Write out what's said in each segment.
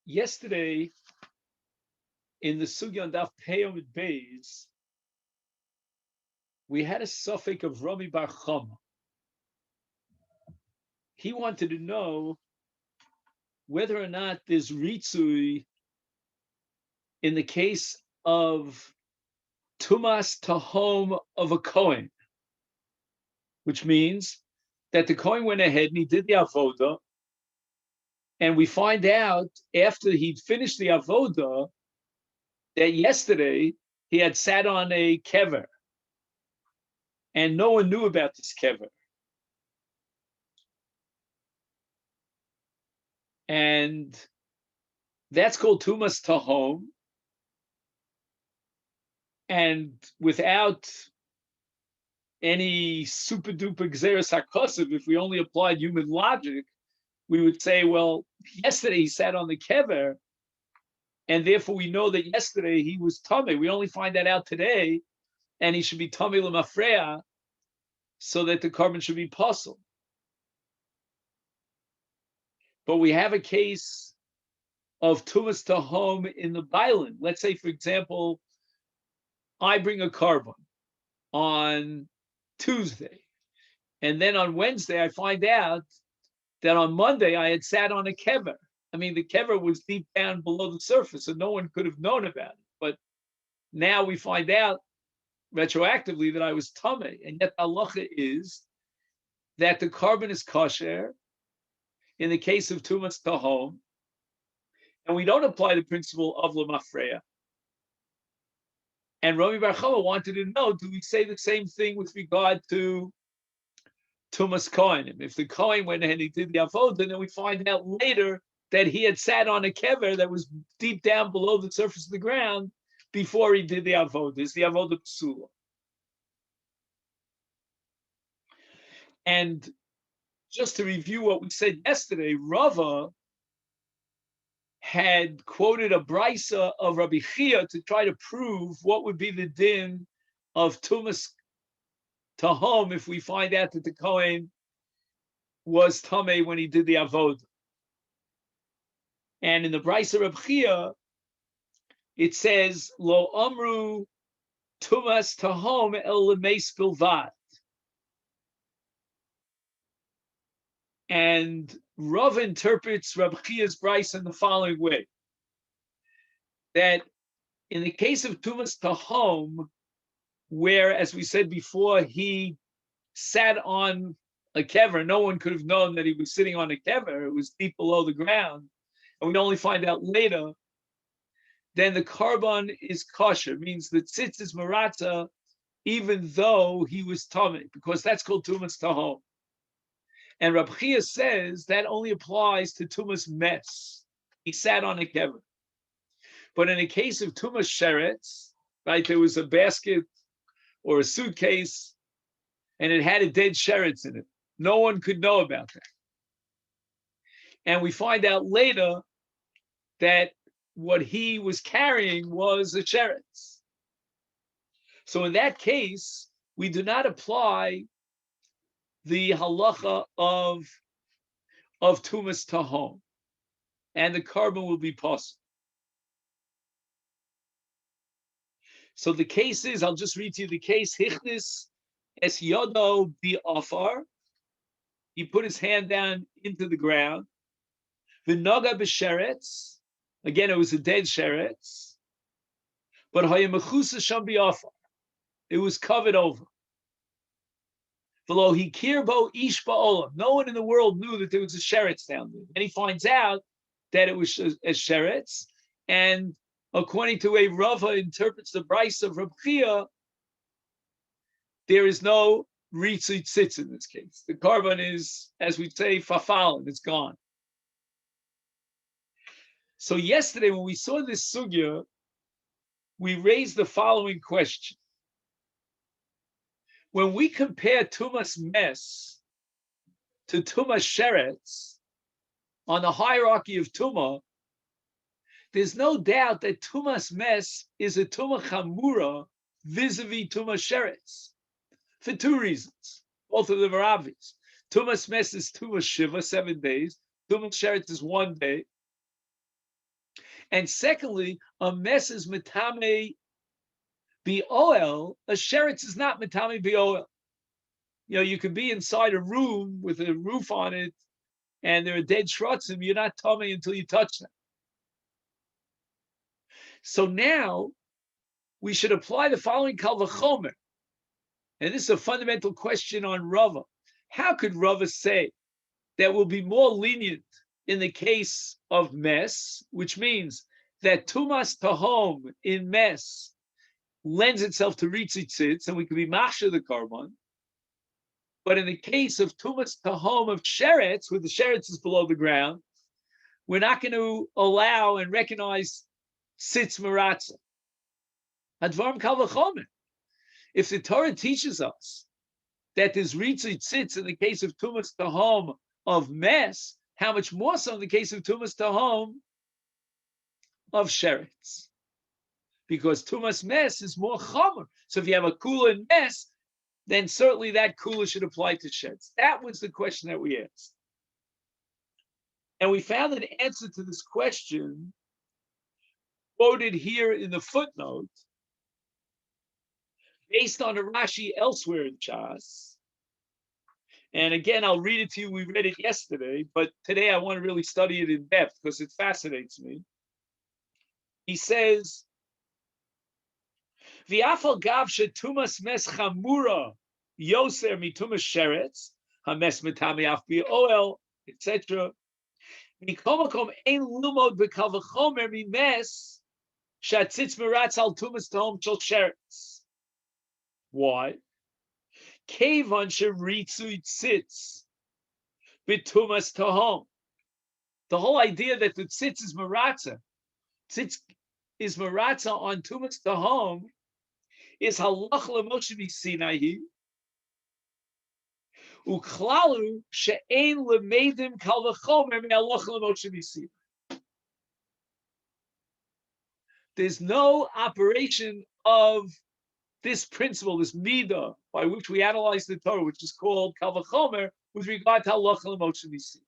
Yesterday, in the Sugya on Daf Peyom Beis, we had a suffix of Rami Bar Chama. He wanted to know whether or not there's ritzui in the case of tumas tahom of a Kohen, which means that the Kohen went ahead and he did the avoda, and we find out after he'd finished the avoda that yesterday he had sat on a kever, and no one knew about this kever. And that's called tumas tahom. And without any super duper xeris hakosiv, if we only applied human logic, we would say, well, yesterday he sat on the kever, and therefore we know that yesterday he was tummy. We only find that out today, and he should be tummy lemafreya, so that the carbon should be puzzled. But we have a case of tumas tahom in the bilan. Let's say, for example, I bring a carbon on Tuesday, and then on Wednesday I find out that on Monday I had sat on a kever. I mean, the kever was deep down below the surface, so no one could have known about it. But now we find out retroactively that I was tummy, and yet halacha is that the carbon is kosher in the case of tumas tahom, and we don't apply the principle of lemafreya. And Rami Bar Chama wanted to know, do we say the same thing with regard to tumas kohenim? If the kohen went ahead and he did the avodah, then we find out later that he had sat on a kever that was deep down below the surface of the ground before he did the avodah. It's the avodah psula. And just to review what we said yesterday, Rava had quoted a brisa of Rabbi Chia to try to prove what would be the din of tumas tahom if we find out that the kohen was tamei when he did the avodah. And in the brisa Rabbi Chia, it says lo amru tumas tahom el lemeis bilvad. And Rav interprets Rabbi Chia's brisa in the following way: that in the case of tumas tahom, where, as we said before, he sat on a kever, no one could have known that he was sitting on a kever. It was deep below the ground, and we only find out later. Then the carbon is kosher, means the tzitz is maratza, even though he was tummy, because that's called tumas tahom. And Rabbi Chia says that only applies to tumas mes. He sat on a kever. But in the case of tumas sheretz, right, there was a basket or a suitcase, and it had a dead sheretz in it. No one could know about that. And we find out later that what he was carrying was a sheretz. So in that case, we do not apply the halacha of tumas tahom, and the carbon will be possible. So the case is, I'll just read to you the case. Hichnis es yodo bi afar. He put his hand down into the ground. V'noga b'sheretz. Again, it was a dead sheretz. But hayamechusa sham bi afar. It was covered over. V'lo hikirbo ish ba'olam. No one in the world knew that there was a sheretz down there. And he finds out that it was a sheretz, and according to a Rava interprets the brisa of Rabbi Chia, there is no ritzui tzitz in this case. The carbon is, as we say, fafal, it's gone. So yesterday, when we saw this sugya, we raised the following question. When we compare tumas mes to tumas sheretz on the hierarchy of tumah, there's no doubt that tumas mes is a tumah chamura vis-a-vis tumas sheretz for two reasons. Both of them are obvious. Tumas mes is tumas shiva, 7 days. Tumas sheretz is 1 day. And secondly, a mess is metame BOL, a sheretz is not metame BOL. You could be inside a room with a roof on it, and there are dead shrotzim, you're not tummy until you touch them. So now we should apply the following kal v'chomer. And this is a fundamental question on Rava. How could Rava say that will be more lenient in the case of mess, which means that tumas tahom in mess lends itself to ritzitzitz, and we can be masha the korban. But in the case of tumas tahom of sheretz, where the sheretz is below the ground, we're not going to allow and recognize sitz maratza. Advarim kal v'chomer. If the Torah teaches us that there's ritzitzitz in the case of tumas tahom of mess, how much more so in the case of tumas tahom of sheretz? Because tumas mess is more chomer. So if you have a kula in mess, then certainly that kula should apply to sheretz. That was the question that we asked. And we found an answer to this question quoted here in the footnote, based on a Rashi elsewhere in Chas. And again, I'll read it to you. We read it yesterday, but today I want to really study it in depth because it fascinates me. He says, V'afal gav shetumas mes chamura yoser mitumas sheretz hames metami af oel, etc. Mikomakom ein lumod b'kal v'chomer mimes shatzitz meratz al tumas tahom shel sheretz. Why? Kevan sheritzu tzitz b'tumas tahom. The whole idea that the tzitz is maratza, tzitz is maratza on tumas tahom, is halach l'moshe b'Sinai, uklalu she'ein lemedim kal v'chomer me'halach l'moshe b'Sinai. There's no operation of this principle, this midah, by which we analyze the Torah, which is called kal v'chomer, with regard to halach l'moshe b'Sinai.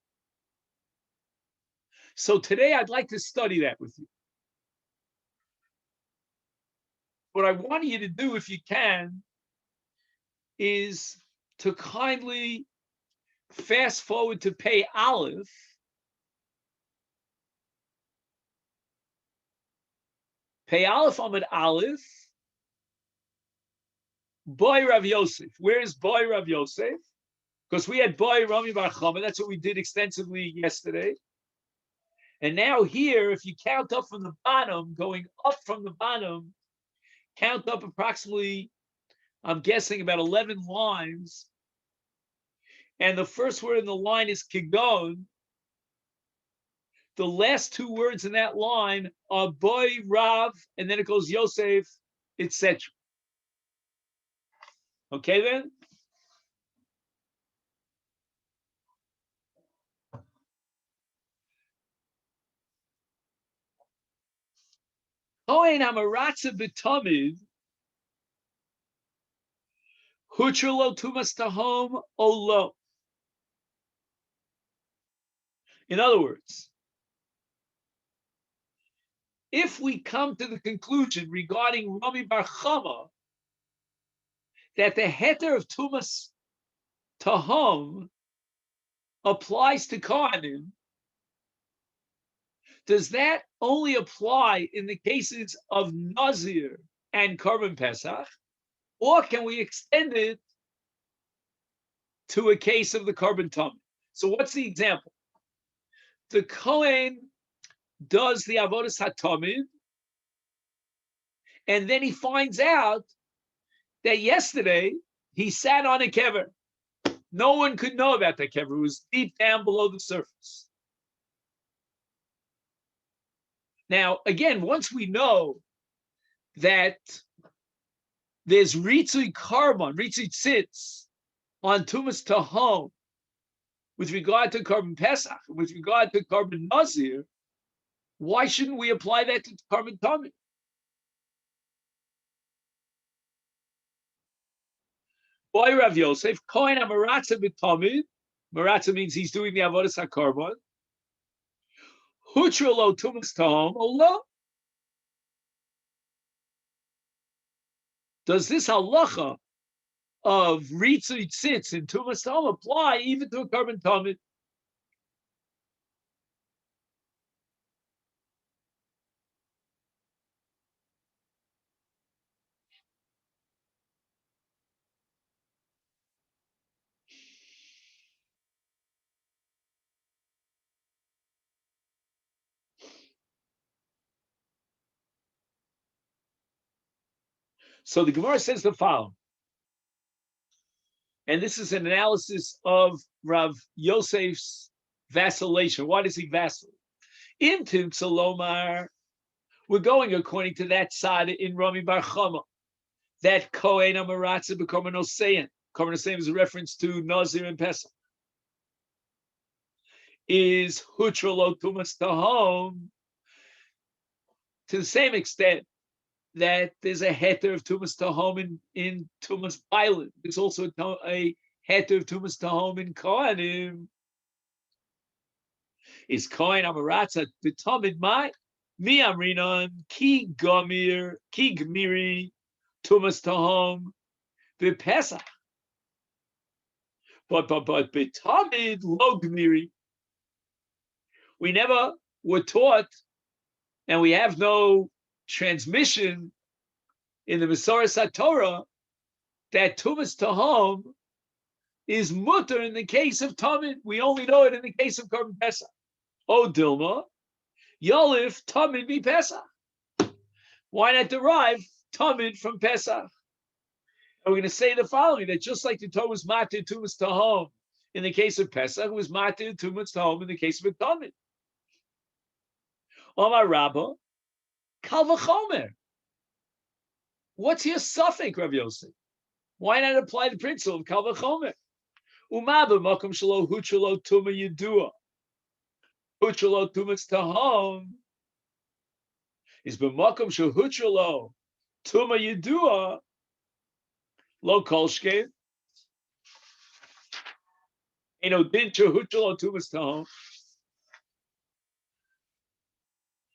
So today I'd like to study that with you. What I want you to do, if you can, is to kindly fast forward to Pei Aleph. Pei Aleph Amud Aleph. Boy Rav Yosef. Where is Boy Rav Yosef? Because we had Boy Rami Bar Chama. That's what we did extensively yesterday. And now here, if you count up from the bottom, going up from the bottom, count up approximately, I'm guessing, about 11 lines. And the first word in the line is Kigon. The last two words in that line are Boy Rav, and then it goes Yosef, etc. Okay, then? Kohen Amaratza B'Tamid, Hutralo Tumas Tahom Olo. In other words, if we come to the conclusion regarding Rami Bar Chama that the heter of Tumas Tahom applies to Kohanim, does that only apply in the cases of Nazir and Korban Pesach, or can we extend it to a case of the Korban Tamid? So what's the example? The Kohen does the Avodas HaTamid, and then he finds out that yesterday he sat on a kever. No one could know about that kever. It was deep down below the surface. Now, again, once we know that there's ritzui korban, ritzui tzitz on tumas tahom with regard to Korban Pesach, with regard to Korban Nazir, why shouldn't we apply that to Korban Tamid? Boy Rav Yosef, Kohen Amaratza B'Tamid, Maratza means he's doing the Avodas HaKorban. Hutralo tumas tahom olo. Does this halacha of ritzui tzitz in tumas tahom apply even to a carbon tamid? So the Gemara says the following, and this is an analysis of Rav Yosef's vacillation. Why does he vacillate? In Tim Salomar, we're going according to that side in Rami Bar Chama, that Kohen Amaratza B'Korban Osein. Korban Osein is a reference to Nazir and Pesach. Is Hutralo Tumas Tahom to the same extent that there's a heter of Tumas Tahom in Tumas Pilot. There's also a heter of Tumas Tahom in Kohanim. Is Kohen Amaratza B'Tamid Mai? Mi Amrinon Ki Gmiri Tumas Tahom B'Pesach. But B'Tamid Lo Gmiri. We never were taught, and we have no transmission in the Masorah HaTorah that Tumas Tahom is mutter in the case of Tamid. We only know it in the case of Korban Pesach. O Dilma, Yolif Tamid be Pesach. Why not derive Tamid from Pesach? And we're going to say the following, that just like the Torah was matir Tumas Tahom in the case of Pesach, it was matir Tumas Tahom in the case of a Tamid. Omar Rabba, Kal v'chomer. What's your suffix, Rav Yosef? Why not apply the principle of Kal v'chomer? Uma b'makom shelo hutralo tuma yedua. Hutralo tumas tahom is b'makom shel hutralo tuma yedua lo kolshkein. Eno din shel hutralo tumas tahom.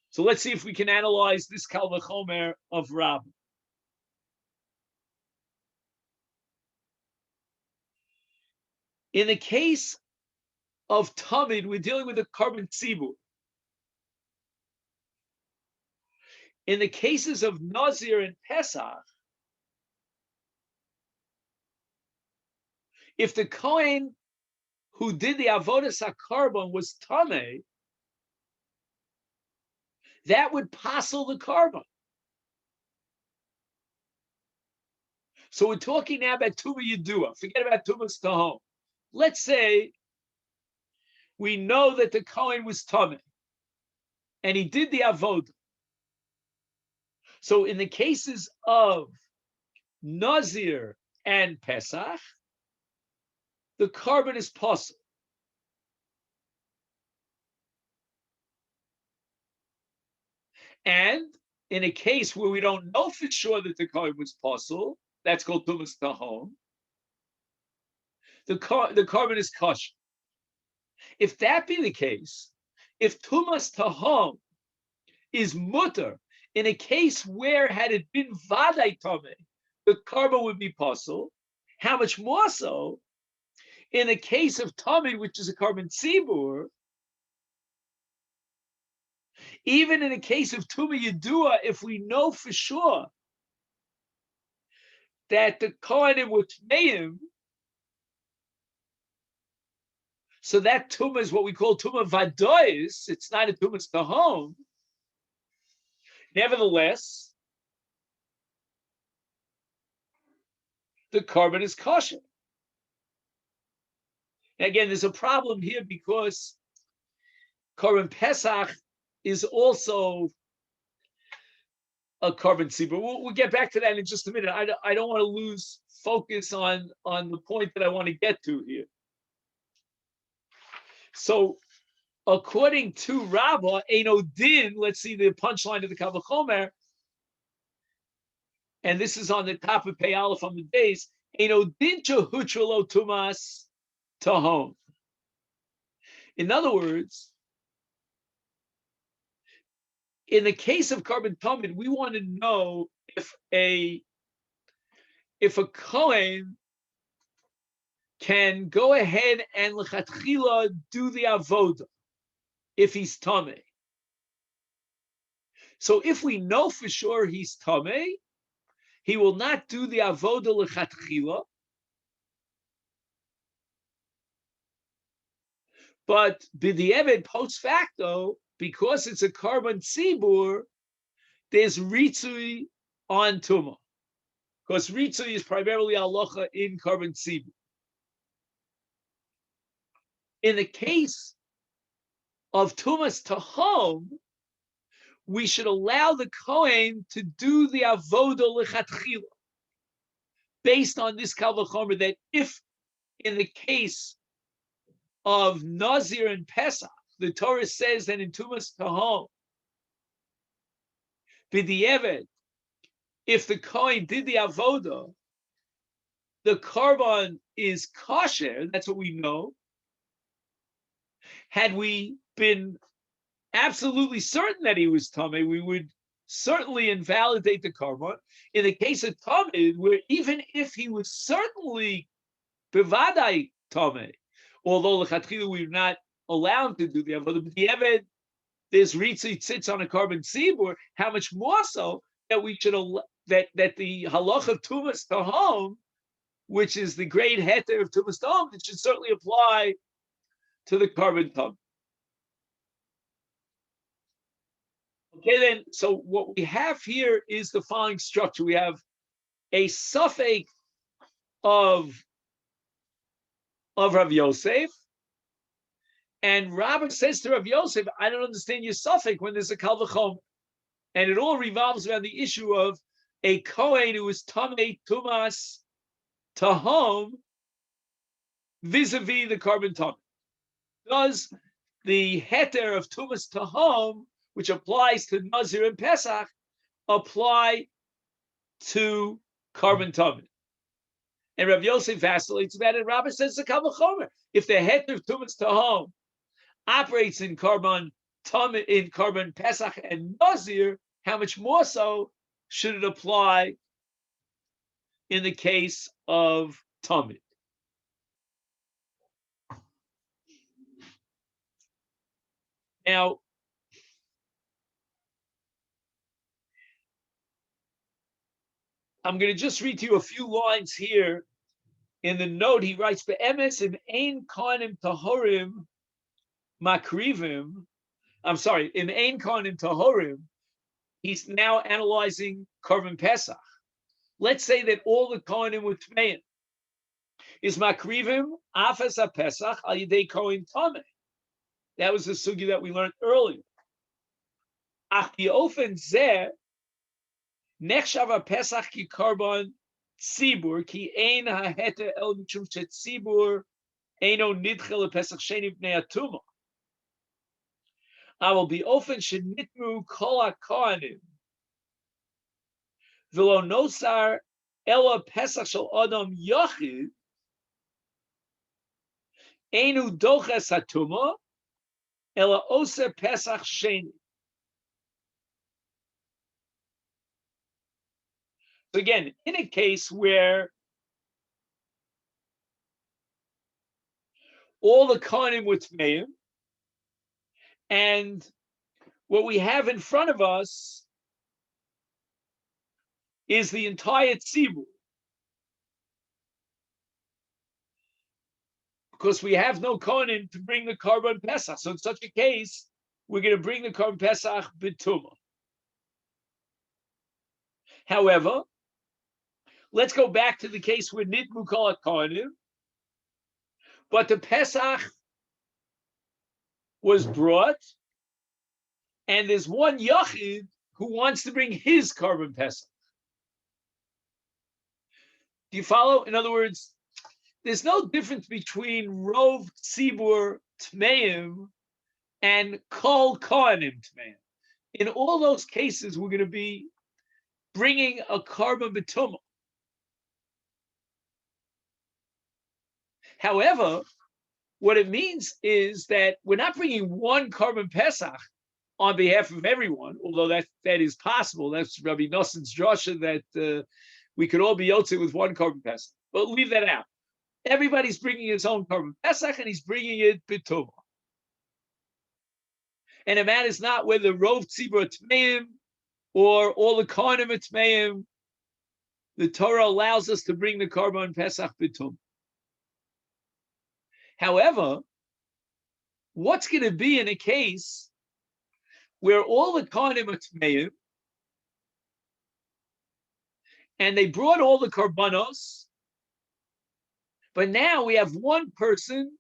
So let's see if we can analyze this Kal v'chomer of Rab. In the case of Tamid, we're dealing with a carbon tzibur. In the cases of Nazir and Pesach, if the Kohen who did the avodas hakarbon was Tameh, that would passel the carbon. So we're talking now about Tuma Yedua. Forget about Tumas Tahom. Let's say we know that the Kohen was Tameh, and he did the avodah. So in the cases of Nazir and Pesach, the carbon is passel. And in a case where we don't know for sure that the carbon was passel, that's called Tumas Tahom, the carbon is kosher. If that be the case, if Tumas Tahom is mutter, in a case where had it been Vadai Tameh, the carbon would be passel, how much more so in a case of Tamid, which is a carbon tzibur, even in a case of Tuma Yedua, if we know for sure that the Kohanim were Tmeim, so that Tuma is what we call Tuma Vadois, it's not a Tumas Tahom. Nevertheless, the carbon is kosher. Again, there's a problem here because Korban Pesach is also a carbon tzibur. We'll get back to that in just a minute. I don't want to lose focus on the point that I want to get to here. So, according to Rabbah, Eino Din, let's see the punchline of the Kal v'chomer, and this is on the top of Pei Aleph on the days, Eino Din Hutralo Tumas Tahom. In other words, In the case of carbon tamid, we want to know if a Kohen can go ahead and lechatchila do the avoda if he's tameh. So if we know for sure he's tameh, he will not do the avoda lechatchila, but b'di'evet post facto, because it's a carbon tzibur, there's ritzui on tumah, because ritzui is primarily halacha in carbon tzibur. In the case of tumas tahom, we should allow the Kohen to do the avoda lechatchila, based on this kal v'chomer, that if in the case of Nazir and Pesach, the Torah says that in tumas tahom, b'di'evet, if the Kohen did the avoda, the carbon is kosher. That's what we know. Had we been absolutely certain that he was tameh, we would certainly invalidate the carbon. In the case of tamid, where even if he was certainly bevadai tameh, although lechatchila we're not allowed to do the avodah, but the eved, there's ritzit sits on a carbon tzibur, how much more so that we should that the halach of tumas tahom, which is the great heter of tumas tahom, it should certainly apply to the carbon tam. Okay, then, so what we have here is the following structure. We have a suffix of Rav Yosef, and Rabbi says to Rav Yosef, I don't understand your suffix when there's a kal v'chomer. And it all revolves around the issue of a Kohen who is tamei tumas tahom vis-a-vis the carbon tam. Does the heter of tumas tahom, which applies to Nazir and Pesach, apply to carbon tamid? And Rav Yosef vacillates about it. And Rabbi says the kal v'chomer. If the heter of tumas tahom operates in carbon tamid, in carbon Pesach and Nazir, how much more so should it apply in the case of tamid? Now, I'm going to just read to you a few lines here. In the note, he writes, "Be'emes im ein kohanim tahorim makrivim." I'm sorry, im ein kohanim tahorim. He's now analyzing carbon Pesach. Let's say that all the kohanim were tmeim. Is makrivim afas Pesach al yedei kohen tameh? That was the sugi that we learned earlier. Ach ofen zeh nechshav Pesach ki carbon tzibur ki ein haheter el mishum shetzibur eino nidchel Pesach sheni bnei atuma. I will be ofen shenitmu kol hakohanim v'lo nosar ela Pesach shel adam yachid einu doches hatuma ela oser Pesach sheni. So again, in a case where all the kohanim were tmeim, and what we have in front of us is the entire tzibur, because we have no kohanim to bring the carbon Pesach. So in such a case, we're going to bring the carbon Pesach b'tumah. However, let's go back to the case where nitmu kol kohanim, but the Pesach was brought, and there's one yachid who wants to bring his carbon Pesach. Do you follow? In other words, there's no difference between rov tzibur tmeim and kol kohanim tmeim. In all those cases, we're going to be bringing a carbon b'tumah. However, what it means is that we're not bringing one carbon Pesach on behalf of everyone, although that is possible. That's Rabbi Noson's drasha that we could all be yotze with one korban pesach. But leave that out. Everybody's bringing his own korban pesach, and he's bringing it b'tumah. And it matters not whether rov tzibur tmeim or all the kohanim tmeim. The Torah allows us to bring the korban pesach b'tumah. However, what's going to be in a case where all the kohanim are tmeim, and they brought all the korbanos, but now we have one person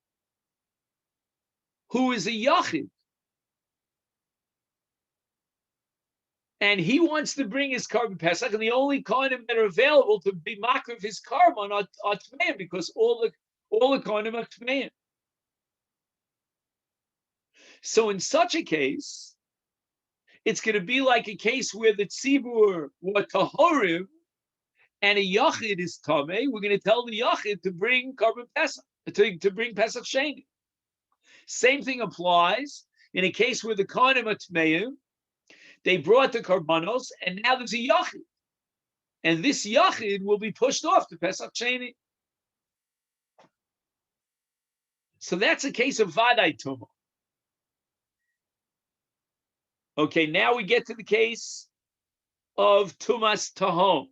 who is a yachid, and he wants to bring his korban pesach, and the only kohanim that are available to be makriv his korban are tmeim, because all the kohanim are tmeim. So in such a case, it's going to be like a case where the tzibur were tahorim and a yachid is tamei. We're going to tell the yachid to bring korban pesach, to bring pesach sheni. Same thing applies in a case where the kohanim are tmeim. They brought the korbanos, and now there's a yachid, and this yachid will be pushed off to pesach sheni. So that's a case of vadai tumah. Okay, now we get to the case of tumas tahom,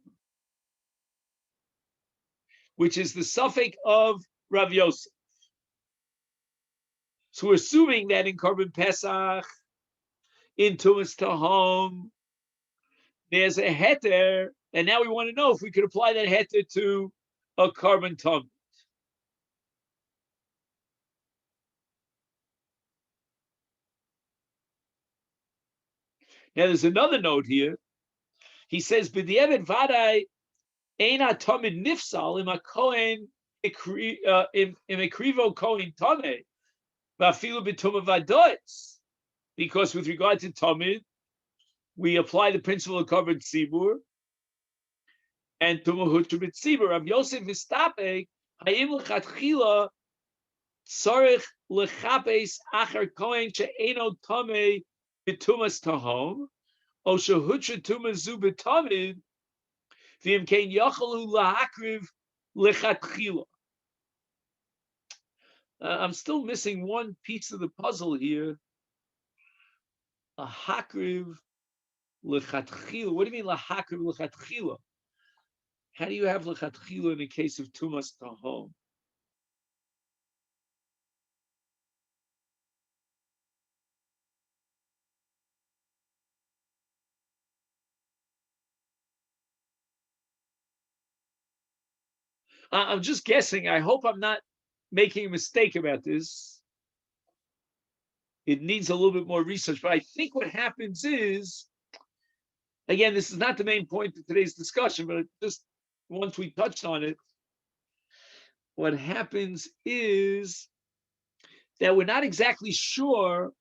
which is the suffix of Rav Yosef. So we're assuming that in korban pesach, in tumas tahom, there's a heter, and now we want to know if we could apply that heter to a korban tamid. Now there's another note here. He says, "B'diavad vadai eina tamid nifsal im a kohen im ekrivo kohen tamid v'afilu b'tumah vadois." Because with regard to tamid, we apply the principle of korban tzibur and tumah hutra b'tzibur. Rav Yosef istapek hayim l'chatchila tzarich lechapes acher kohen she'eno tamid b'tumas tahom, o shehutra tumah zu b'tamid, v'im kein yachalu lahakriv lechatchila. I'm still missing one piece of the puzzle here. A hakriv lechatchila. What do you mean lahakriv lechatchila? How do you have lechatchila in the case of tumas tahom? I'm just guessing. I hope I'm not making a mistake about this. It needs a little bit more research, but I think what happens is, again, this is not the main point of today's discussion, but just once we touched on it, what happens is that we're not exactly sure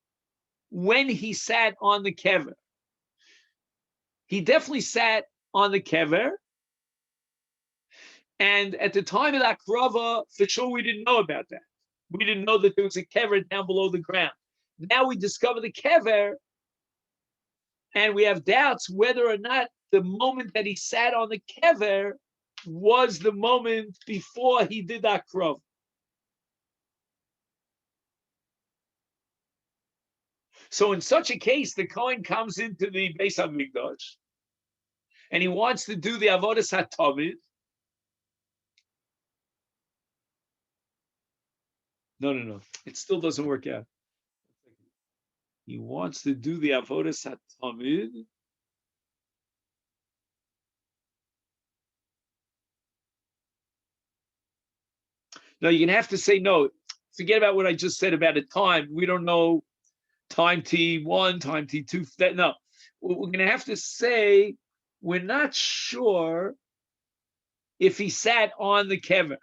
when he sat on the kever. He definitely sat on the kever, and at the time of that krava, for sure we didn't know about that. We didn't know that there was a kever down below the ground. Now we discover the kever, and we have doubts whether or not the moment that he sat on the kever was the moment before he did that krava. So in such a case, the Kohen comes into the Beis HaMikdash, and he wants to do the Avodas HaTamid. No. It still doesn't work out. He wants to do the Avodas HaTamid. No, you're going to have to say no. Forget about what I just said about a time. We don't know time T1, time T2. No. We're going to have to say we're not sure if he sat on the kever.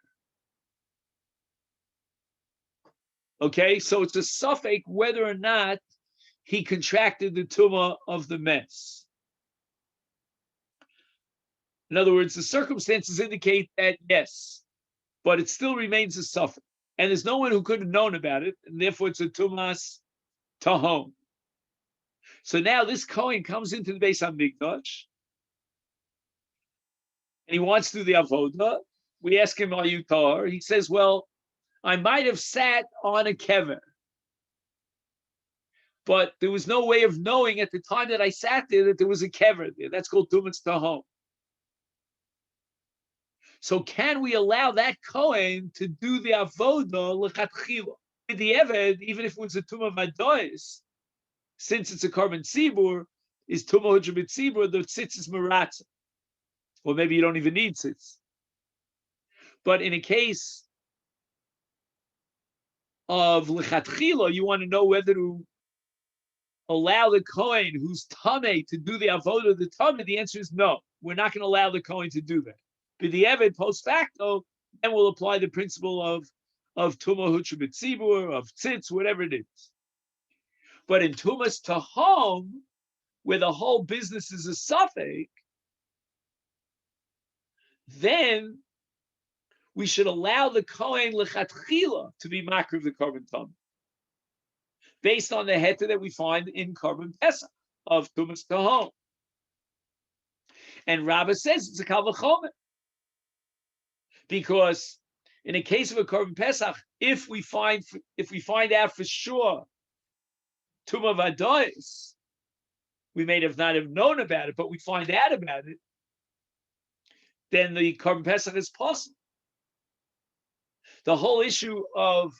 Okay, so it's a suffix whether or not he contracted the tumah of the mess. In other words, the circumstances indicate that yes, but it still remains a suffix. And there's no one who could have known about it, and therefore it's a tumas tahom. So now this Kohen comes into the Beis HaMikdash, and he wants to do the avoda. We ask him, "Are you tar?" He says, "Well, I might have sat on a kever, but there was no way of knowing at the time that I sat there that there was a kever there. That's called tumas tahom. So can we allow that Kohen to do the avoda lechatchila? With the eved, even if it was a tumah vadois, since it's a carbon tzibur, is tumah hudra b'tzibur, the tzitz is maratza. Or maybe you don't even need tzitz. But in a case of lechatchila, you want to know whether to allow the Kohen who's tameh to do the avodah of the tameh. The answer is no. We're not going to allow the Kohen to do that. But the Eved post facto, then we'll apply the principle of tumah hutra b'tzibur, of tzitz, whatever it is. But in tumas tahom, where the whole business is a suffix, then we should allow the Kohen lechatchila to be makriv the korban tameh, based on the heter that we find in korban pesach of tumas tahom. And Rabbah says it's a kal v'chomer, because in the case of a korban pesach, if we find out for sure tumah vadois, we may have not have known about it, but we find out about it, then the korban pesach is possible. The whole issue of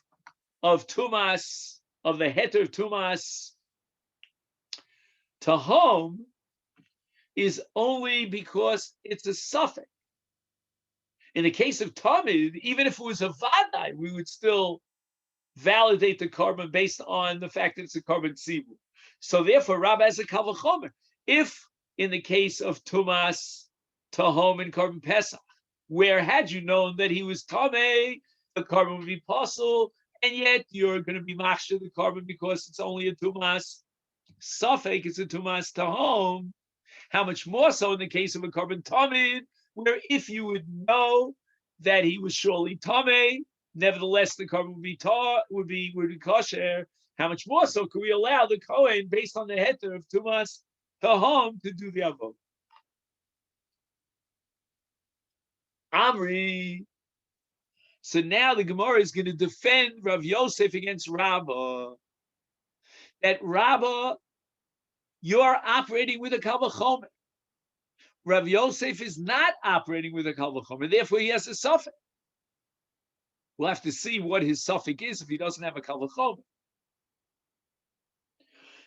tumas, of the heter of tumas tahom, is only because it's a suffix. In the case of tamid, even if it was a vadai, we would still validate the korban based on the fact that it's a korban tzibur. So therefore, Rabbi has a kal v'chomer. If in the case of tumas tahom and korban pesach, where had you known that he was tameh, the korban would be possible, and yet you're going to be machshir the korban because it's only a tumas suffix, it's a tumas tahom. How much more so in the case of a korban tamid, where if you would know that he was surely tameh, nevertheless the korban would be kosher. How much more so could we allow the Kohen, based on the heter of tumas tahom, to do the avod? Amri. So now the Gemara is going to defend Rav Yosef against Rabbah. That Rabbah, you're operating with a kal v'chomer. Rav Yosef is not operating with a kal v'chomer, therefore he has a suffix. We'll have to see what his suffix is if he doesn't have a kal v'chomer.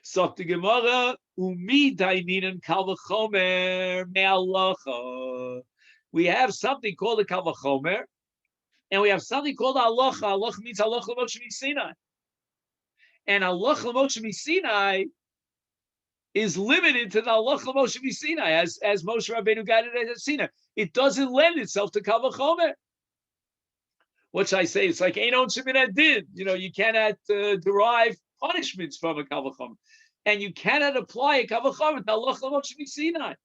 So the Gemara, umi daininan kal v'chomer me'alacha. We have something called a kal v'chomer, and we have something called halacha. Halacha means halacha l'Moshe Sinai, and halacha l'Moshe Sinai is limited to the halacha l'Moshe Sinai, as Moshe Rabbeinu guided at Sinai. It doesn't lend itself to kal v'chomer. What should I say? It's like ein on shemin adin. You cannot derive punishments from a kal v'chomer, and you cannot apply a kal v'chomer to halacha l'Moshe Sinai.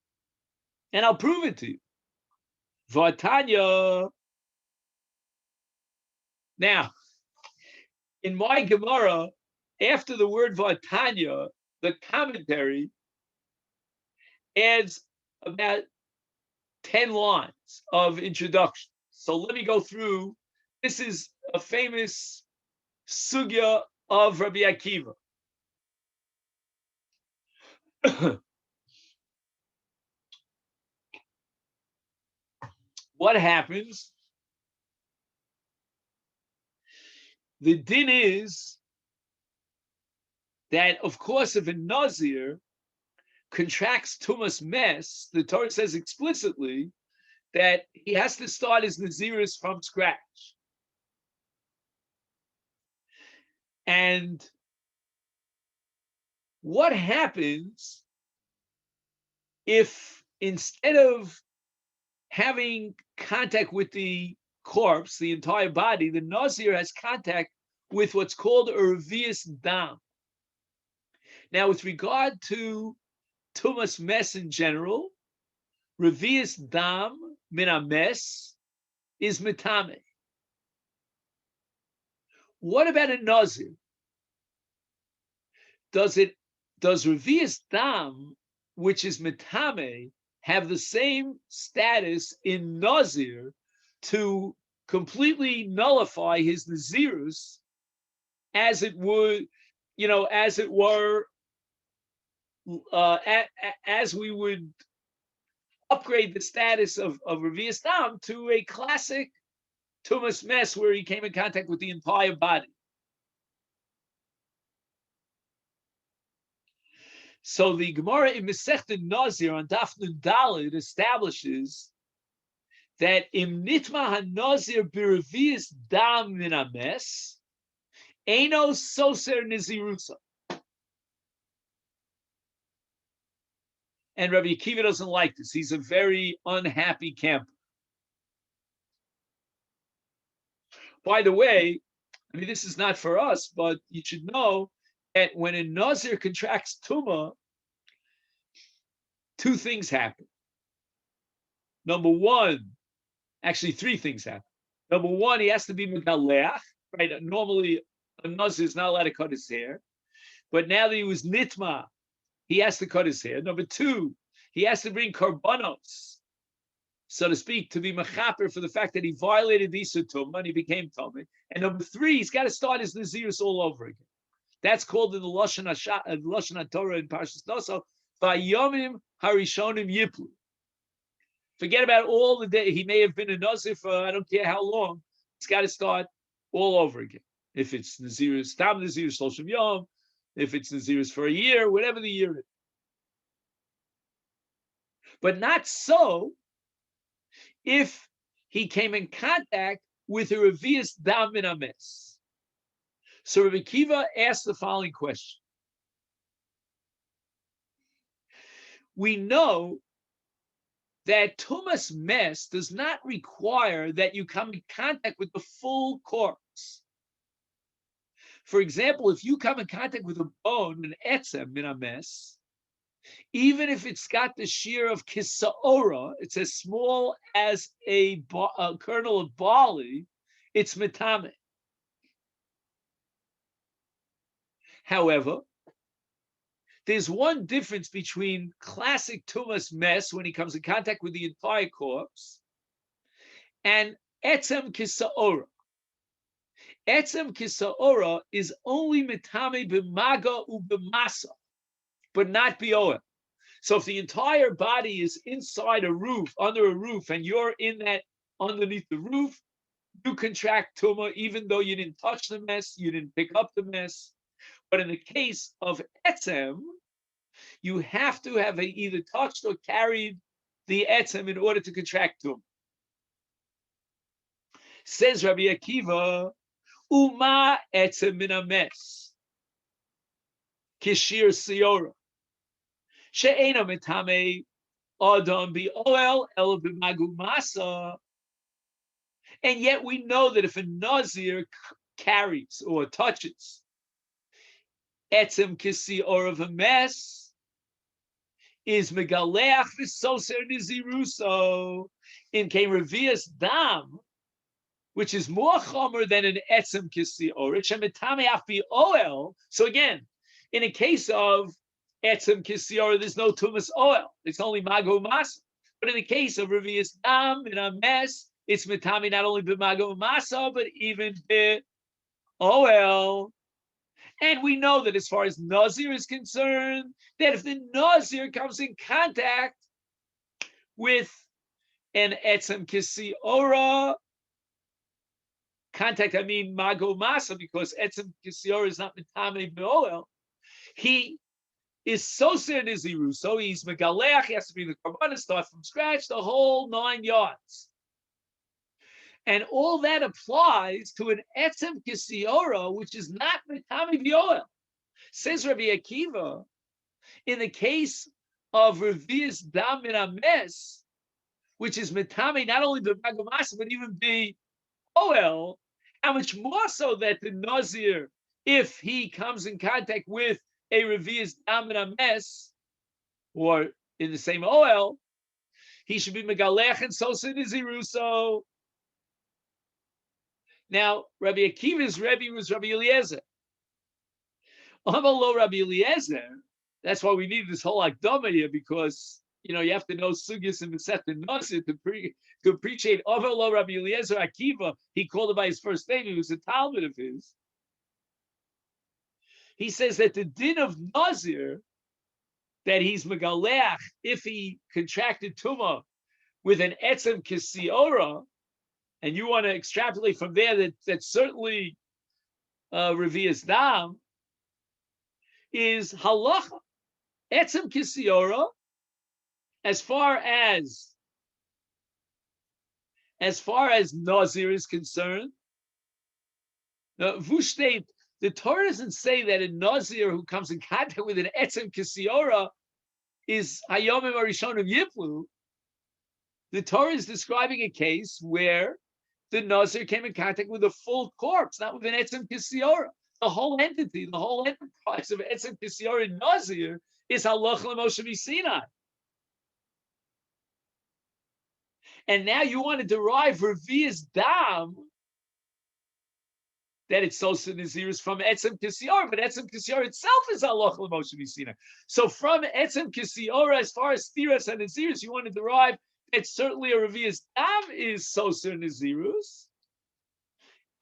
And I'll prove it to you. V'atanya. Now, in my Gemara, after the word V'atanya, the commentary adds about 10 lines of introduction. So let me go through. This is a famous sugya of Rabbi Akiva. What happens? The din is that, of course, if a Nazir contracts tumas mes, the Torah says explicitly that he has to start his Naziris from scratch. And what happens if instead of having contact with the corpse, the entire body, the Nazir has contact with what's called a revius dam? Now, with regard to tumas mes in general, revius dam min hames is mitame. What about a Nazir? Does it does Revius Dam, which is Metame, have the same status in Nazir to completely nullify his Nazirus as it would, as it were, as we would upgrade the status of Revius Dam to a classic Tumas Mess where he came in contact with the entire body. So the Gemara in Masechet Nazir on Daf Nun Daled establishes that im nitma hanazir b'revius dam min ames eno soser nizirusa. And Rabbi Akiva doesn't like this. He's a very unhappy camper. By the way, I mean, this is not for us, but you should know that when a Nazir contracts Tumah, two things happen. Number one, actually three things happen. Number one, he has to be Megaleach, right? Normally, a Nazir is not allowed to cut his hair. But now that he was Nitma, he has to cut his hair. Number two, he has to bring Karbanos, so to speak, to be mechaper for the fact that he violated the Isur Tumah and he became Tumah. And number three, he's got to start his Nazirus all over again. That's called in the Lashon HaTorah in Parshas Noso, Vayomim Harishonim Yiplu. Forget about all the day. He may have been a Nazir for I don't care how long. He's got to start all over again. If it's Nazirus, Tam Nazirus Shloshim Yom, if it's Nazirus for a year, whatever the year is. But not so if he came in contact with a Revius Dam Min Ames. So Rabbi Akiva asked the following question. We know that Tumas Mes does not require that you come in contact with the full corpse. For example, if you come in contact with a bone, an etzem min ames, even if it's got the shear of kisaora, it's as small as a kernel of barley, it's metame. However, there's one difference between classic Tumas Mes when he comes in contact with the entire corpse and etzem kisaora. Etzem kisaora is only metame b'maga u'b'masa, but not b'oel. So if the entire body is inside a roof, under a roof, and you're in that underneath the roof, you contract tumah even though you didn't touch the mess, you didn't pick up the mess. But in the case of etzem, you have to have either touched or carried the etzem in order to contract tumah. Says Rabbi Akiva, Uma etzem min ames, kishir siora, she'ena metame adam bi'oel el b'magumasa. And yet we know that if a Nazir carries or touches etzem kisiora of a mess, is megaleach v'soser niziruso in kein revius dam, which is more chomer than an etzem kisiora. Shemetame afi oil. So again, in a case of etzem kisiora, there's no tumas oil. It's only mago masa. But in the case of revius dam in a mess, it's metame not only b'mago masa, but even be oil. And we know that as far as Nazir is concerned, that if the Nazir comes in contact with an etzem kisiora, contact, I mean mago masa, because etzem kisiora is not metame be'oel, he is so niziru, so he's megaleach, he has to be the karbanis, start from scratch, the whole 9 yards. And all that applies to an etzem kisiora, which is not metame be'oel. Says Rabbi Akiva, in the case of revius dam min ames, which is metame not only the mago masa, but even the oel, how much more so that the Nazir, if he comes in contact with a revius dam min ames, or in the same oil, he should be megalech and sosa niziruso. Now, Rabbi Akiva's Rebbe was Rabbi Eliezer. Amalo Rabbi Eliezer, That's why we need this whole akdama here, because you have to know sugyas and Masechet Nazir to appreciate Avelo Rabbi Eliezer Akiva. He called him by his first name. He was a Talmud of his. He says that the din of Nazir, that he's megaleach if he contracted tumah with an etzem kisiora, and you want to extrapolate from there that certainly revias dam, is halacha. Etzem kisiora, as far as Nazir is concerned, Vushtate, the Torah doesn't say that a Nazir who comes in contact with an etzem kisiora is hayomim arishonim yiplu. The Torah is describing a case where the Nazir came in contact with a full corpse, not with an etzem kisiora. The whole entity, the whole enterprise of etzem kisiora and Nazir is halach l'Moshe Sinai. And now you want to derive revias dam, that it's sosa nazirus from etzem kisiora, but etzem kisiora itself is halach l'Moshe Sinai. So from etzem kisiora, as far as stiras and nazirus, you want to derive that certainly a revias dam is sosa nazirus.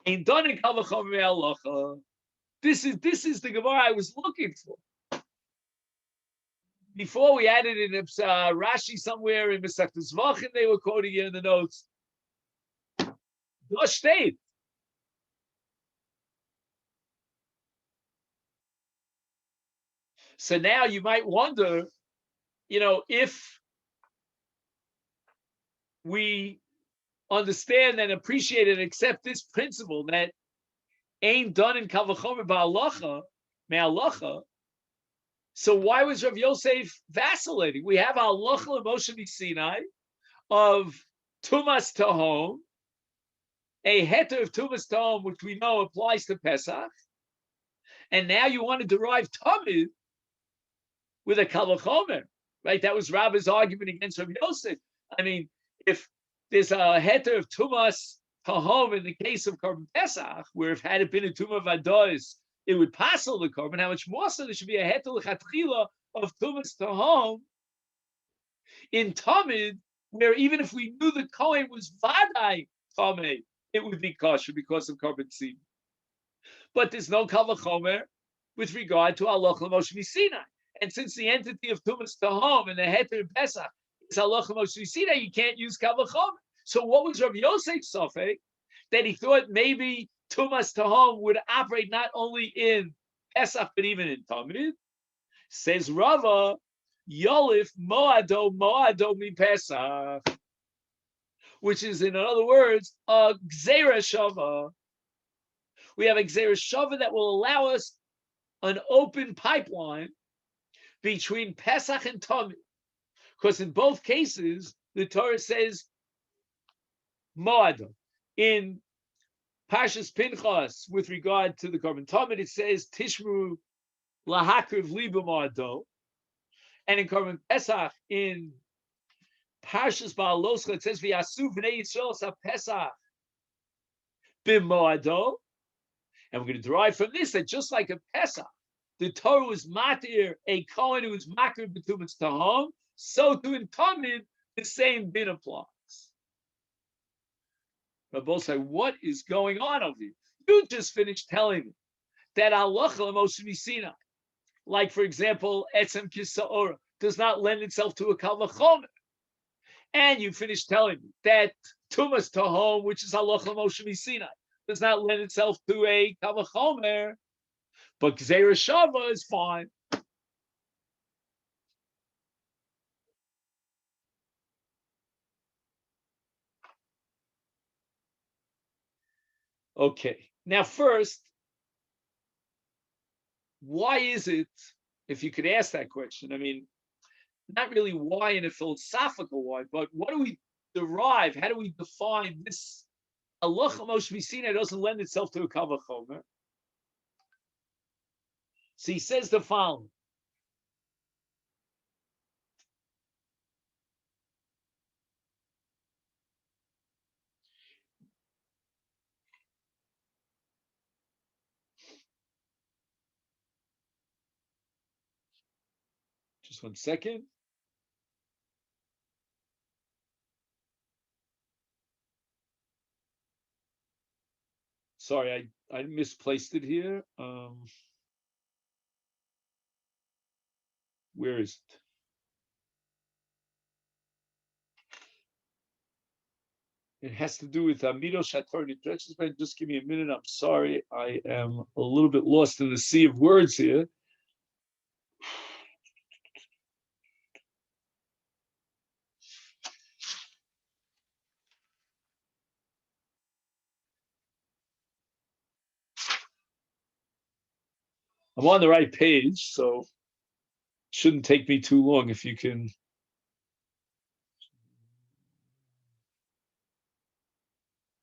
Ain't done in kal v'chomer halacha. This is the Gemara I was looking for. Before we added in Rashi somewhere in Masechet Zvachim, they were quoting it in the notes. Das steht. So now you might wonder, if we understand and appreciate and accept this principle that ain't done in kal v'chomer ba'alacha, me'alacha. So why was Rav Yosef vacillating? We have halacha l'Moshe Sinai of tumas tahom, a heter of tumas tahom, which we know applies to Pesach, and now you want to derive tamid with a kal v'chomer, right? That was Rabbi's argument against Rav Yosef. I mean, if there's a heter of tumas tahom in the case of Korban Pesach, where if had it been a tumah vadois, it would pass all the korban. How much more so there should be a heter l'chatchila of tumas tahom in tamid, where even if we knew the kohen was vadai tamid, it would be kosher because of korban tzim. But there's no kal v'chomer with regard to halacha l'Moshe Sinai. And since the entity of tumas tahom and the heter Pesach is halacha l'Moshe Sinai, you can't use kal v'chomer. So what was Rav Yosef's safek? That he thought maybe tumas tahom would operate not only in Pesach but even in Tamid. Says Rava, Yolif moado mi Pesach, which is, in other words, a gzeira shava. We have a gzeira shava that will allow us an open pipeline between Pesach and Tamid, because in both cases the Torah says moado. In Parshas Pinchas, with regard to the Korban Tamid, it says Tishmu lahakriv liba moado, and in Korban Pesach, in Parshas Baaloscha, it says V'yasu v'nei Yisrael sa Pesach b'moado, and we're going to derive from this that just like a Pesach, the Torah was matir a kohen who was makir b'tumas tahom, so too in Tamid the same din applies. Rabbi say, what is going on over here? You just finished telling me that halacha l'Moshe Sinai, like for example, etzem kisaora, does not lend itself to a kal v'chomer, and you finished telling me that tumas tahom, which is halacha l'Moshe Sinai, does not lend itself to a kal v'chomer, but gzeira shava is fine. Okay, now first, why is it, if you could ask that question, I mean, not really why in a philosophical why, but what do we derive? How do we define this? Halacha Moshe Sinai doesn't lend itself to a kal v'chomer. So he says the following. Just 1 second. Sorry, I misplaced it here. Where is it? It has to do with Midos Hator Nidreshes. Just give me a minute. I'm sorry. I am a little bit lost in the sea of words here. I'm on the right page, so it shouldn't take me too long if you can.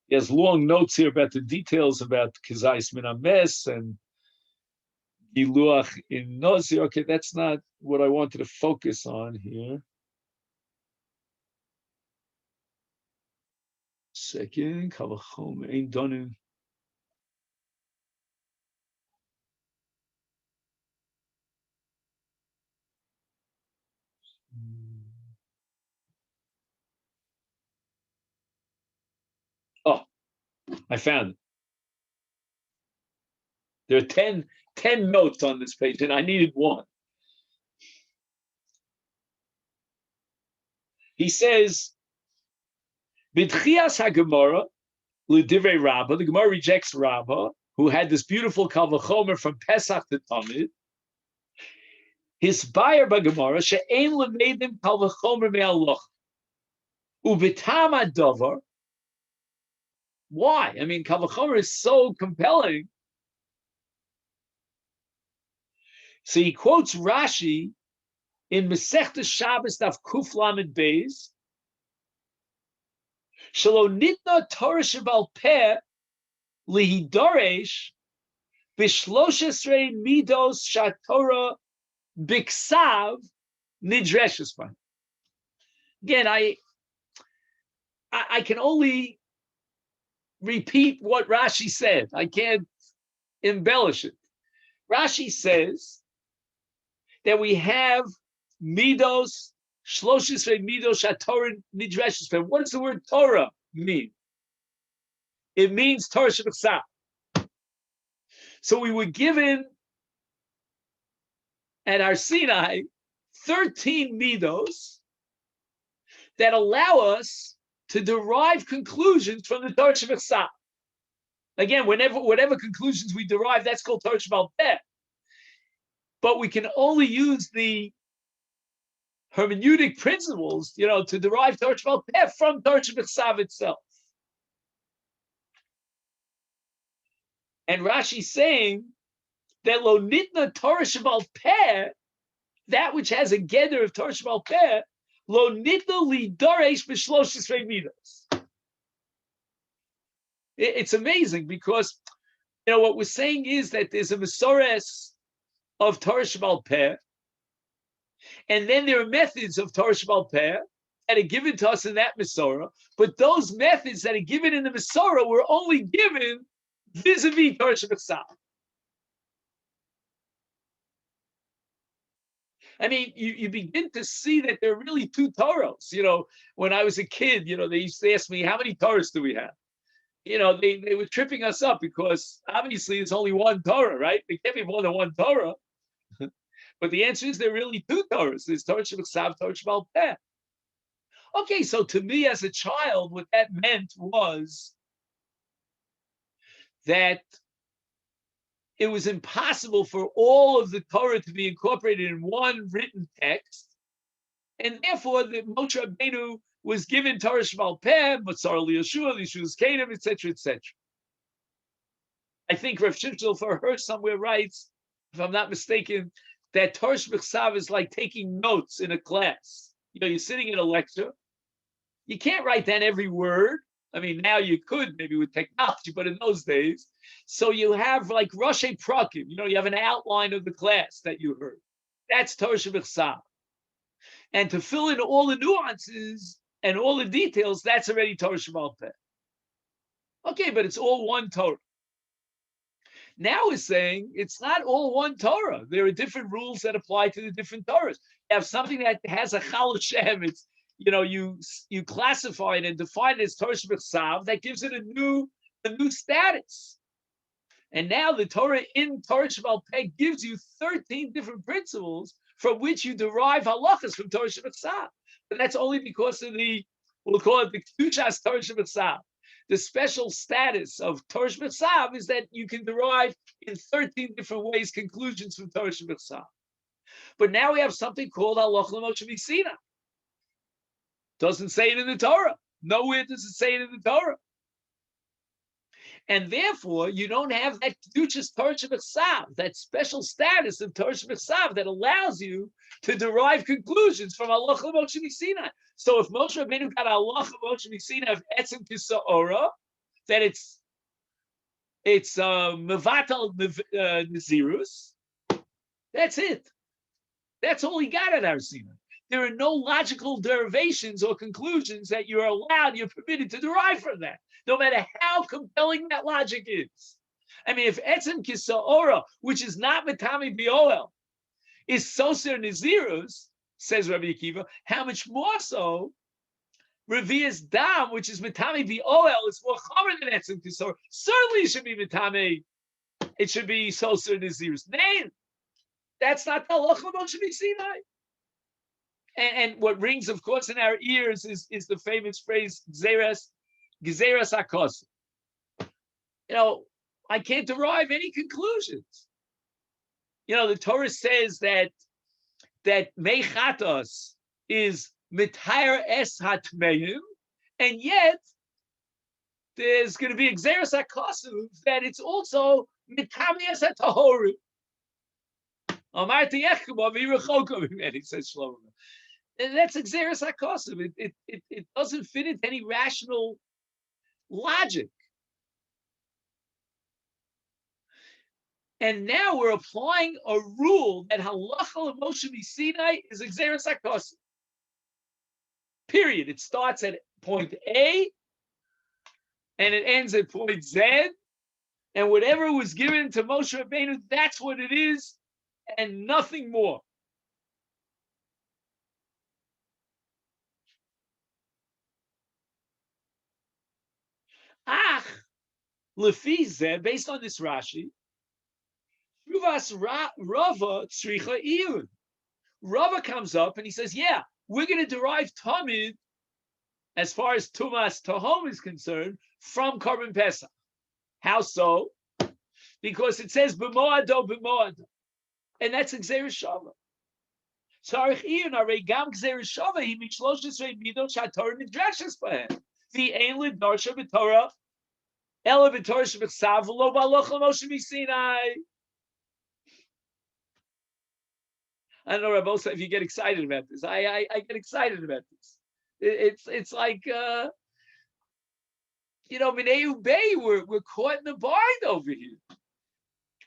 He has long notes here about the details about Kizais Minames and Giluach in Nozi. Okay, that's not what I wanted to focus on here. Second, Kavachom ain't done. Oh, I found it. There are 10 notes on this page, and I needed one. He says, B'tchias HaGemara, L'divrei Rabbah, the Gemara rejects Rabbah, who had this beautiful Kalvachomer from Pesach to Tamid. His buyer b'Gemara, she'ein l'meidim Kalvachomer me'aloch. U'b'tam ha'davar. Why? I mean, Kalvachomer is so compelling. So he quotes Rashi in Masechet Shabbos Daf Kuf Lamed Beis. Shelo nitna Torah shebal peh lihidoresh b'shlosh esrei midos shatorah biksav nidreshes by. Again, I can only repeat what Rashi said. I can't embellish it. Rashi says that we have midos, shloshisrei midos shatorah nidreshes by. What does the word Torah mean? It means Torah shebiksav. So we were given at our Sinai 13 midos that allow us to derive conclusions from the Torah shebiksav. Again, whatever conclusions we derive, that's called Torah shebal peh. But we can only use the hermeneutic principles, to derive Torah shebal peh from Torah shebiksav itself. And Rashi's saying that lo nitna Torah shebal peh, that which has a gather of Torah shebal peh, lo nitna li daresh b'shlosh esrei midos. It's amazing because, what we're saying is that there's a Mesores of Torah shebal peh, and then there are methods of Torah shebal peh that are given to us in that Mesorah, but those methods that are given in the Mesorah were only given vis-a-vis Torah shebiksav. I mean, you begin to see that there are really two Torahs. When I was a kid, they used to ask me, how many Torahs do we have? They were tripping us up because obviously it's only one Torah, right? There can't be more than one Torah. But the answer is there are really two Torahs. There's Torah shebiksav, Torah shebal peh. Okay, so to me as a child, what that meant was that it was impossible for all of the Torah to be incorporated in one written text, and therefore the Moshe Rabbeinu was given Torah shebal peh, Matzar liyeshua, Yeshua's Kedem, etc., etc. I think Rav Shimshon for her somewhere writes, if I'm not mistaken, that Torah shebiksav is like taking notes in a class. You're sitting in a lecture. You can't write down every word. I mean, now you could maybe with technology, but in those days, so you have like Roshei Prakim. You have an outline of the class that you heard. That's Torah shebiksav. And to fill in all the nuances and all the details, that's already Torah shebal peh. Okay, but it's all one Torah. Now we're saying it's not all one Torah. There are different rules that apply to the different Torahs. have something that has a Chal Shem. It's, you classify it and define it as Torah Shebechsav. That gives it a new status. And now the Torah in Torah Shebal Peh gives you 13 different principles from which you derive halachas from Torah Shebechsav. And that's only because of we'll call it the Kedushas Torah Shebechsav. The special status of Torah Shebechsav is that you can derive in 13 different ways conclusions from Torah Shebechsav. But now we have something called Halacha L'Moshe Sinai. Doesn't say it in the Torah. Nowhere does it say it in the Torah. And therefore, you don't have that Kedushas Torah Shebechsav, that special status of Torah Shebechsav that allows you to derive conclusions from Halacha L'Moshe Sinai. So if Moshe Rabbeinu got Halacha L'Moshe Sinai of Etzem Kisa'ora, that it's Mevatel Nazirus, that's it. That's all he got at Har Sinai. There are no logical derivations or conclusions that you're permitted to derive from that, no matter how compelling that logic is. I mean, if Etzem Kisa'ora, which is not Matami B'Oel, is Soser Nazirus, says Rabbi Akiva, how much more so Revi'as Dam, which is Matami B'Oel, is more common than Etzem Kisa'ora. Certainly it should be Matami, it should be Soser Nazirus. Nay, that's not the Halacha L'Moshe Sinai. And what rings, of course, in our ears is the famous phrase, Gezeras HaKos. I can't derive any conclusions. The Torah says that Mechatos is Mitayr Es HaTmeim, and yet there's going to be Gezeras HaKos that it's also Mitami Es HaTahorim. Amarti Yechum Aviruchokom, he says Shlomo. And that's Gezeras HaKos. It doesn't fit into any rational logic. And now we're applying a rule that Halacha L'Moshe Sinai is Gezeras HaKos. Period. It starts at point A and it ends at point Z. And whatever was given to Moshe Rabbeinu, that's what it is, and nothing more. Lefi Zeh, based on this Rashi, Shuvas Rava Tzricha Iyun. Rava comes up and he says, yeah, we're going to derive Tamid, as far as Tumas Tahom is concerned, from Korban Pesach. How so? Because it says B'moado, and that's Gezeras Shava. Tzarich Iyun Arei Gam Gezeras Shava Hi Mishlosh Esrei Midot ShaTorah Nidreshes B'hem the Ein L'Darsha B'Torah Ela B'Torah Shebechsav V'lo B'Halacha L'Moshe Sinai. I don't know, Rabbi, if you get excited about this. I get excited about this. It's like Mineu Bay, we're caught in the bind over here.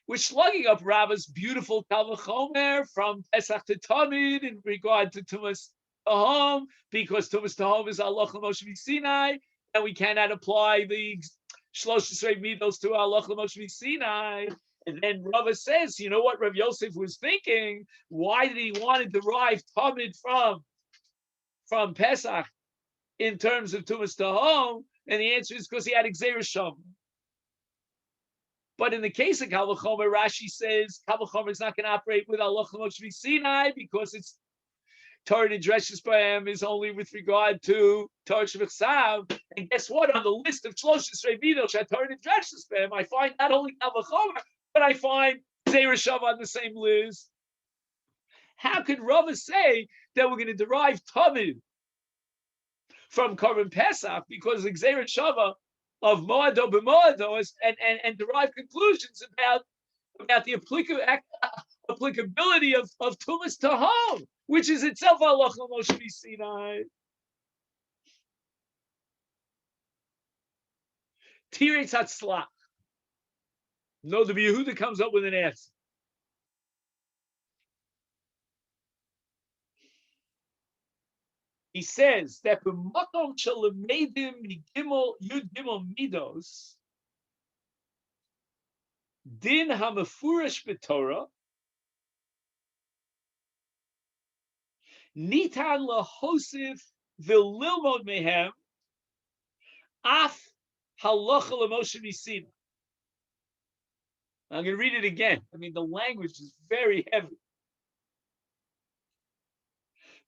We're slugging up Rabba's beautiful Kal V'chomer from Pesach to Tamid in regard to Tumas Tahom, because Tumas Tahom is Halacha L'Moshe Sinai, and we cannot apply the Shlosh Esrei Midos to Halacha L'Moshe Sinai. And then Rava says, you know what Rav Yosef was thinking? Why did he want to derive Tamid from Pesach in terms of Tumas Tahom? And the answer is because he had Gezeras Shava. But in the case of Kal V'chomer, Rashi says Kal V'chomer is not going to operate with Halacha L'Moshe Sinai because it's Torah Nidreshes B'hem is only with regard to Torah Shebechsav. And guess what? On the list of Shlosh Esrei Midos Torah Nidreshes B'hem, I find not only Kal V'chomer, but I find Gezeras Shava on the same list. How could Rava say that we're going to derive Tamid from Korban Pesach because Gezeras Shava of Moado B'Moado and derive conclusions about the applicability of Tumas Tahom, which is itself Halacha L'Moshe Sinai. Tiretz Hatzlach. No, the Yehuda comes up with an answer. He says that b'makom shelemedim migimel yud gimel midos din hamefurish b'Torah Nitan lahosif v'lilmod mehem af halacha l'Moshe Misina. I'm going to read it again. I mean, the language is very heavy.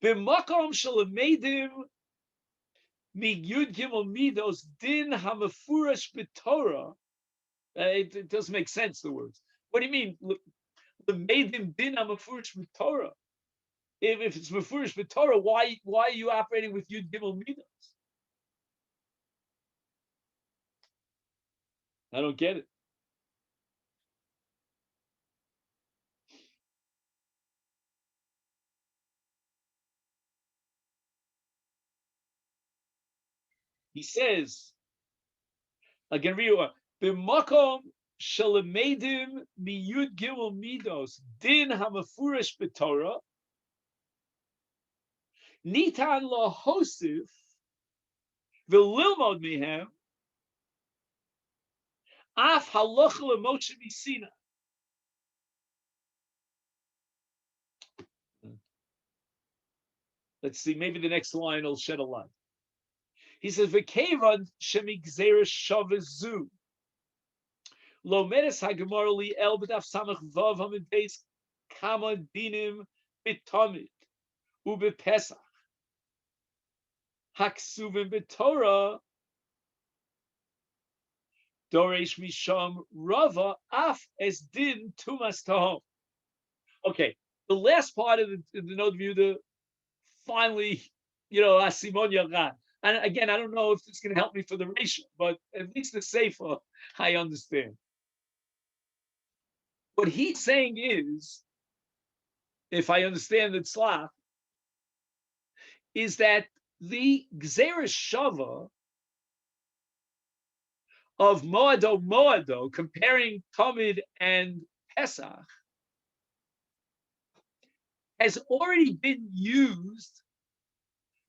B'makom shalamedim mi yud gimel midos din hamafurash b'Torah. It doesn't make sense, the words. What do you mean? L'medim din hamafurash b'Torah. If it's mafurish b'Torah, why are you operating with yud gimel midos? I don't get it. He says, again, b'makom shalamedim mi yud gimel midos din hamafurish b'Torah nitan lahosif v'lilmod mehem af halacha l'Moshe Misina. Let's see, maybe the next line will shed a light. He says, "V'kevan shemigzeres shavezu lo medes hagemara li el b'daf samach vav hamideis kama dinim b'tamid u'b'pesach haksuvim b'Torah doresh misham rava af es din tumas tahom." Okay, the last part of the note view, the finally, asimon yagan. And again, I don't know if it's going to help me for the ratio, but at least the sefer I understand. What he's saying is, if I understand the tzlach, is that the gzeres shava of moado, comparing Tamid and Pesach, has already been used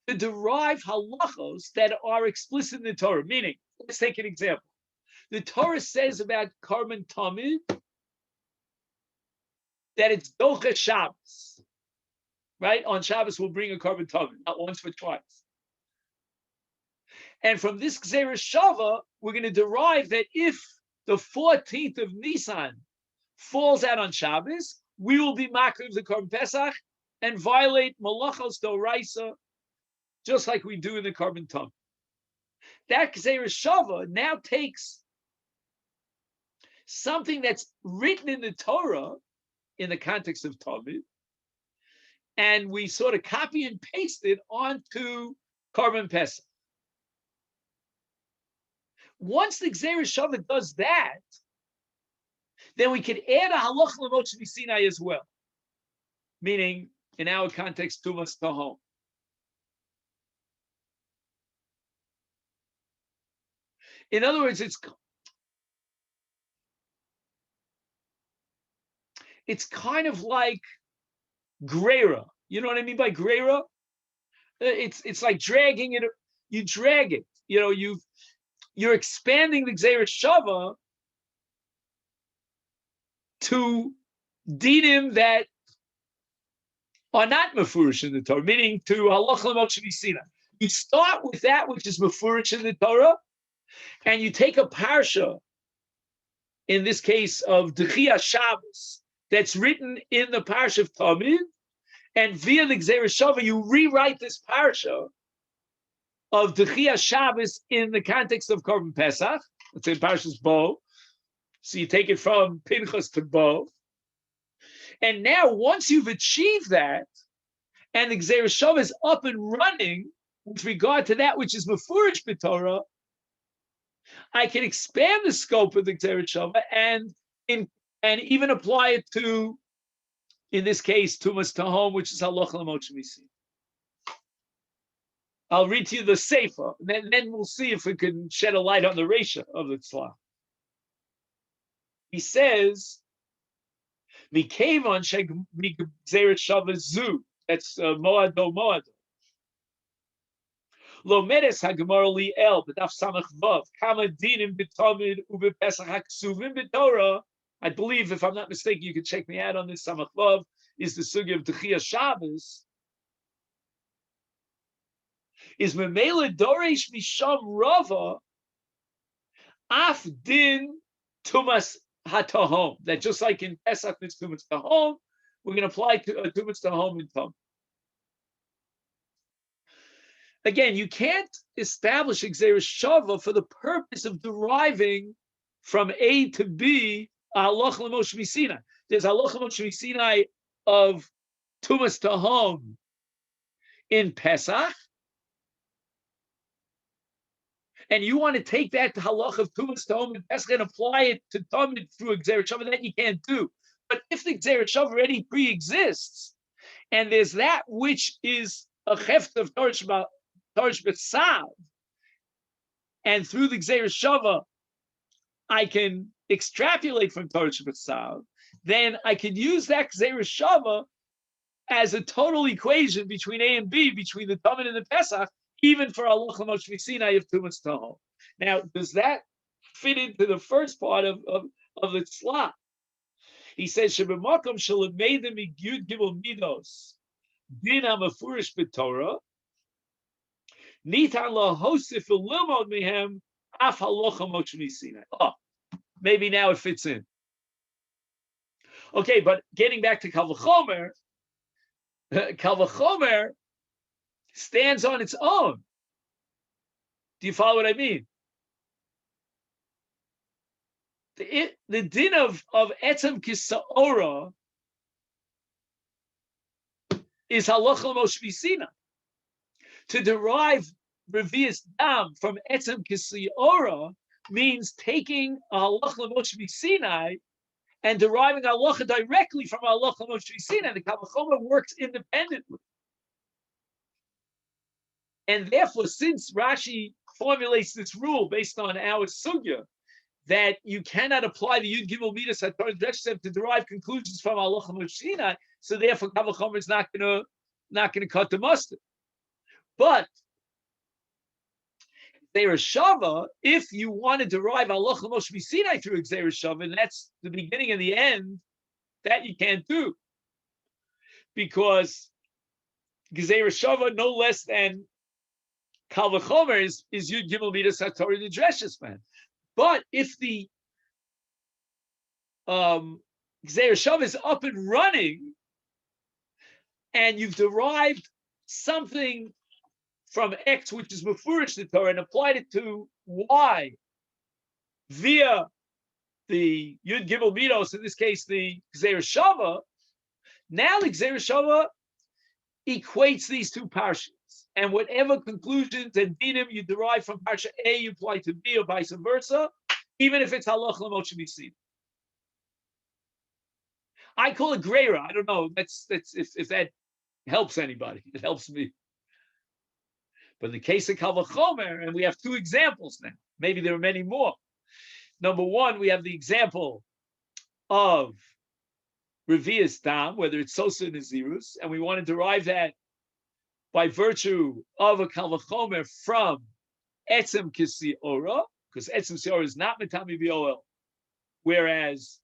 to derive halachos that are explicit in the Torah. Meaning, let's take an example. The Torah says about Karban Tamid that it's Docha Shabbos, right? On Shabbos, we'll bring a Karban Tamid, not once but twice. And from this Gzeres Shava, we're going to derive that if the 14th of Nisan falls out on Shabbos, we will be makriv the Karban Pesach and violate Malachos Doraisa, just like we do in the Karban Tamid. That Gzeres Shava now takes something that's written in the Torah in the context of Tamid, and we sort of copy and paste it onto Karban Pesach. Once the Gzeres Shava does that, then we can add a halacha l'Moshe Sinai as well, meaning in our context, tumas tahom. In other words, it's kind of like grera. You know what I mean by grera? It's like dragging it. You drag it. You're expanding the Gzeres Shava to dinim that are not mafurish in the Torah, meaning to halacha l'Moshe Sinai. You start with that which is mafurish in the Torah, and you take a parsha, in this case of Dechia Shabbos, that's written in the parsha of Tamid, and via the Gzeres Shava, you rewrite this parsha of Dechia Shabbos in the context of Korban Pesach. Let's say Parshas Bo. So you take it from Pinchas to Bo. And now, once you've achieved that, and the Gzeres Shava is up and running with regard to that which is Mefurish b'Torah, I can expand the scope of the Gzeres Shava and even apply it to, in this case, Tumas Tahom, which is halacha l'Moshe Sinai. I'll read to you the Sefer, and then we'll see if we can shed a light on the ratio of the tzlach. He says, "Mikevon shegzeres shava zu." That's moado. Lo medes hagemara li el b'daf samach vav kama dinim b'tamid u'b'pesach haksuvim b'Torah. I believe, if I'm not mistaken, you can check me out on this. Samach vav is the sugya of Dechia Shabbos. is memela doresh misham rava af din tumas hatahom. That just like in Pesach it's tumas tahom, we're going to apply to tumas tahom in Tom. Again, you can't establish Xeris Shava for the purpose of deriving from A to B Halach L'Moshe Sinai. There's Halach L'Moshe Sinai of Tumas Tahom in Pesach, and you want to take that halach of Tumas Tahom in Pesach and apply it to Talmud through a Xeris Shava, that you can't do. But if the Xeris Shava already pre-exists, and there's that which is a heft of Torah B'Tsav, and through the Xeris Shava, I can extrapolate from Torah B'Tsav, then I can use that Xeris Shava as a total equation between A and B, between the Talmud and the Pesach, even for Halach L'Moshe Sinai of Tumas Tahom. Now, does that fit into the first part of the tzlach? He says, "Shebemakom shelamedim Yud Gimel Midos din hamafurish b'Torah nitan lahosif v'lilmod mihem af Halach L'Moshe Sinai." Oh, maybe now it fits in. Okay, but getting back to Kal V'chomer stands on its own. Do you follow what I mean? The din of etzem kisaora is halach l'moshe Sinai. To derive revius dam from etzem kisaora means taking a halach l'moshe Sinai and deriving halacha directly from halacha l'moshe Sinai. The Kal V'chomer works independently. And therefore, since Rashi formulates this rule based on our sugya, that you cannot apply the Yud Gimel Midas HaTorah to derive conclusions from Halach L'Moshe Sinai, so therefore Kal V'chomer is not gonna cut the mustard. But Xeris Shava, if you want to derive Halach L'Moshe Sinai through Xeris Shava, and that's the beginning and the end, that you can't do, because Xeris Shava, no less than Kal V'chomer, is Yud Gimel Midas HaTorah Nidreshes, man. But if the Xeris Shava is up and running, and you've derived something from X, which is Mefurish the Torah, and applied it to Y via the Yud Gimel Midos, in this case the Xeris Shava, now the Xeris Shava equates these two parshas. And whatever conclusions and dinim you derive from Parsha A, you apply to B, or vice versa, even if it's halach l'moshe Sinai. I call it greira. I don't know. That's if that helps anybody. It helps me. But in the case of Kal V'chomer, and we have two examples now. Maybe there are many more. Number one, we have the example of revius dam, whether it's sosa nazirus, and we want to derive that by virtue of a Kal V'chomer from etzem kisiora, because etzem kisiora is not metami b'oel, whereas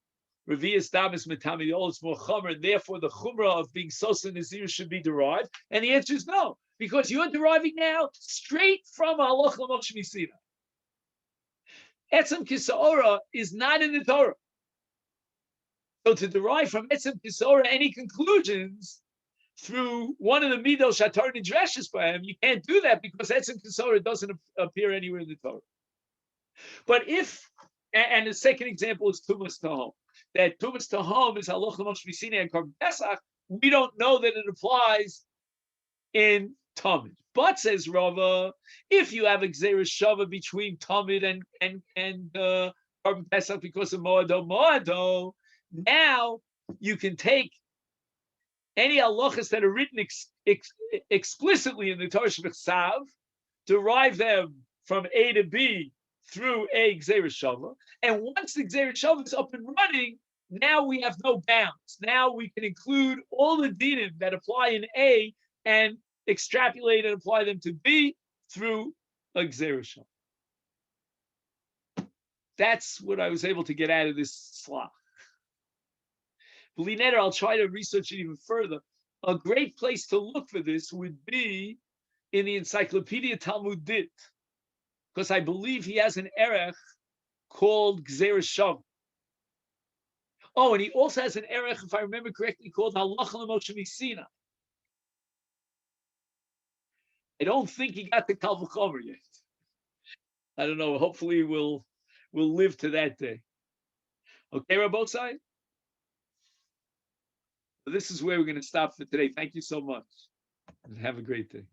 revius dam is metami b'oel, it's more chomer, and therefore the chumrah of being sosa nazir should be derived. And the answer is no, because you're deriving now straight from halach l'moshe Sinai. Etzem kisiora is not in the Torah, so to derive from etzem kisiora any conclusions through one of the midos shatar nidreshes by him, you can't do that because etzem kisora doesn't appear anywhere in the Torah. But if, and the second example is tumas tahom, that tumas tahom is halach l'moshe Sinai and Korban Pesach, we don't know that it applies in Talmud. But says Rava, if you have a Xeris Shava between Talmud and Korban Pesach because of Moado, now you can take any halachas that are written explicitly in the Torah B'Tsav, derive them from A to B through a Xeris Shava, and once the Xeris Shava is up and running, now we have no bounds. Now we can include all the dinim that apply in A and extrapolate and apply them to B through a Xeris Shava. That's what I was able to get out of this slot. B'li neder, I'll try to research it even further. A great place to look for this would be in the Encyclopedia Talmudit, because I believe he has an erech called Gzeres Shav. Oh, and he also has an erech, if I remember correctly, called Halacha L'Moshe Misina. I don't think he got the Kal V'chomer yet. I don't know. Hopefully, we'll live to that day. Okay, Rabbosai? This is where we're going to stop for today. Thank you so much, and have a great day.